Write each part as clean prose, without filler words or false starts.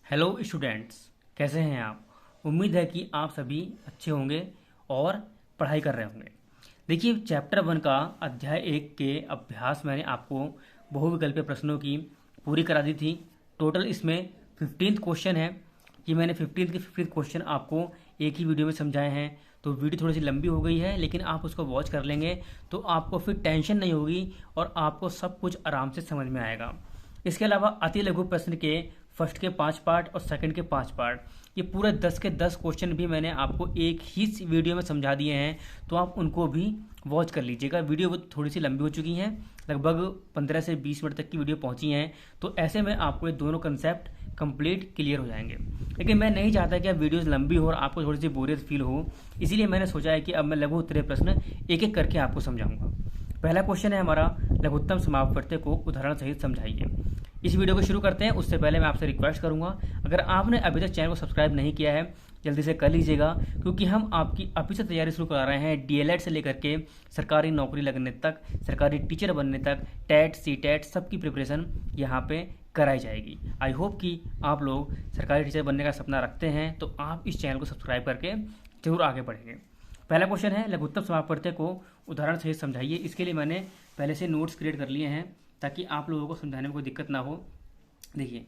Hello students, कैसे हैं आप। उम्मीद है कि आप सभी अच्छे होंगे और पढ़ाई कर रहे होंगे। देखिए, चैप्टर 1 का अध्याय 1 के अभ्यास मैंने आपको बहुविकल्पीय प्रश्नों की पूरी करा दी थी। टोटल इसमें 15 क्वेश्चन है। कि मैंने 15 के 15 क्वेश्चन आपको एक ही वीडियो में समझाए हैं। तो वीडियो थोड़ी सी लंबी हो गई है, लेकिन आप उसको वॉच कर लेंगे तो आपको फिर टेंशन नहीं होगी और आपको सब कुछ आराम से समझ में आएगा। इसके अलावा अति लघु प्रश्न के फर्स्ट के 5 पार्ट और सेकंड के 5 पार्ट, ये पूरे 10 के 10 क्वेश्चन भी मैंने आपको एक ही वीडियो में समझा दिए हैं। तो आप उनको भी वॉच कर लीजिएगा। वीडियो थोड़ी सी लंबी हो चुकी हैं, लगभग 15 से 20 मिनट तक की वीडियो पहुंची हैं। तो ऐसे में आपको ये दोनों कंसेप्ट कंप्लीट क्लियर हो जाएंगे। लेकिन मैं नहीं चाहता कि अब वीडियोस लंबी हो और आपको थोड़ी सी बोरियत फील हो, इसीलिए मैंने सोचा है कि अब मैं लघु उत्तरीय प्रश्न एक एक करके आपको समझाऊंगा। पहला क्वेश्चन है हमारा, लघुत्तम समापवर्त्य को उदाहरण सहित समझाइए। इस वीडियो को शुरू करते हैं उससे पहले मैं आपसे रिक्वेस्ट करूंगा, अगर आपने अभी तक चैनल को सब्सक्राइब नहीं किया है जल्दी से कर लीजिएगा, क्योंकि हम आपकी अभी से तैयारी शुरू करा रहे हैं। डीएलएड से लेकर के सरकारी नौकरी लगने तक, सरकारी टीचर बनने तक, टेट सीटेट सबकी प्रिपरेशन यहाँ पे कराई जाएगी। आई होप कि आप लोग सरकारी टीचर बनने का सपना रखते हैं, तो आप इस चैनल को सब्सक्राइब करके जरूर आगे बढ़ेंगे। पहला क्वेश्चन है, लघुत्तम समापवर्त्य को उदाहरण सहित समझाइए। इसके लिए मैंने पहले से नोट्स क्रिएट कर लिए हैं ताकि आप लोगों को समझाने में कोई दिक्कत ना हो। देखिए,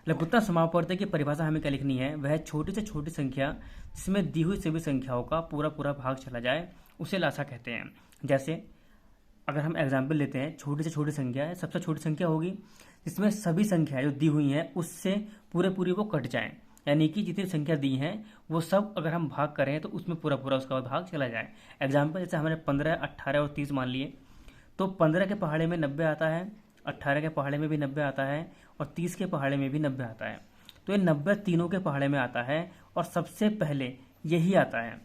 लघुत्तम समापवर्त्य की परिभाषा हमें क्या लिखनी है, वह छोटी से छोटी संख्या जिसमें दी हुई सभी संख्याओं का पूरा पूरा भाग चला जाए उसे लासा कहते हैं। जैसे अगर हम एग्जाम्पल लेते हैं, छोटी से छोटी संख्या है, सबसे छोटी संख्या होगी जिसमें सभी संख्याएं जो दी हुई हैं उससे पूरे पूरी वो कट जाएं, यानी कि जितनी संख्या दी हैं वो सब अगर हम भाग करें तो उसमें पूरा पूरा उसका भाग चला जाए। एग्जाम्पल जैसे हमने 15, 18 और 30 मान लिए, तो 15 के पहाड़े में 90 आता है, 18 के पहाड़े में भी 90 आता है और 30 के पहाड़े में भी 90 आता है। तो ये 90 तीनों के पहाड़े में आता है और सबसे पहले यही आता है,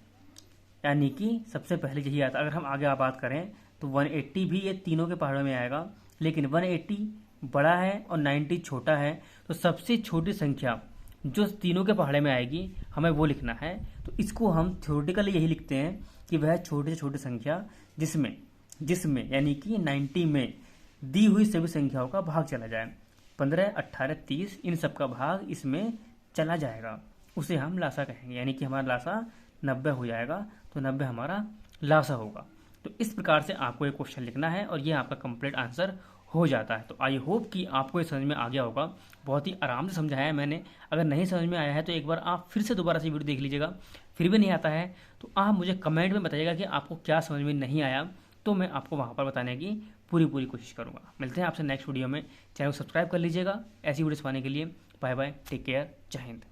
यानी कि सबसे पहले यही आता है। अगर हम आगे बात करें तो 180 भी ये तीनों के पहाड़ों में आएगा, लेकिन 180 बड़ा है और 90 छोटा है। तो सबसे छोटी संख्या जो तीनों के पहाड़े में आएगी हमें वो लिखना है। तो इसको हम थ्योरेटिकली यही लिखते हैं कि वह छोटी से छोटी संख्या जिसमें जिसमें यानी कि 90 में दी हुई सभी संख्याओं का भाग चला जाए, 15, 18, 30 इन सब का भाग इसमें चला जाएगा, उसे हम लासा कहेंगे। यानी कि हमारा लासा 90 हो जाएगा, तो 90 हमारा लासा होगा। तो इस प्रकार से आपको ये क्वेश्चन लिखना है और ये आपका कंप्लीट आंसर हो जाता है। तो आई होप कि आपको ये समझ में आ गया होगा। बहुत ही आराम से समझाया है मैंने। अगर नहीं समझ में आया है तो एक बार आप फिर से दोबारा से वीडियो देख लीजिएगा। फिर भी नहीं आता है तो आप मुझे कमेंट में बताइएगा कि आपको क्या समझ में नहीं आया, तो मैं आपको वहाँ पर बताने की पूरी कोशिश करूँगा। मिलते हैं आपसे नेक्स्ट वीडियो में। चैनल को सब्सक्राइब कर लीजिएगा ऐसी वीडियोस पाने के लिए। बाय बाय, टेक केयर, जय हिंद।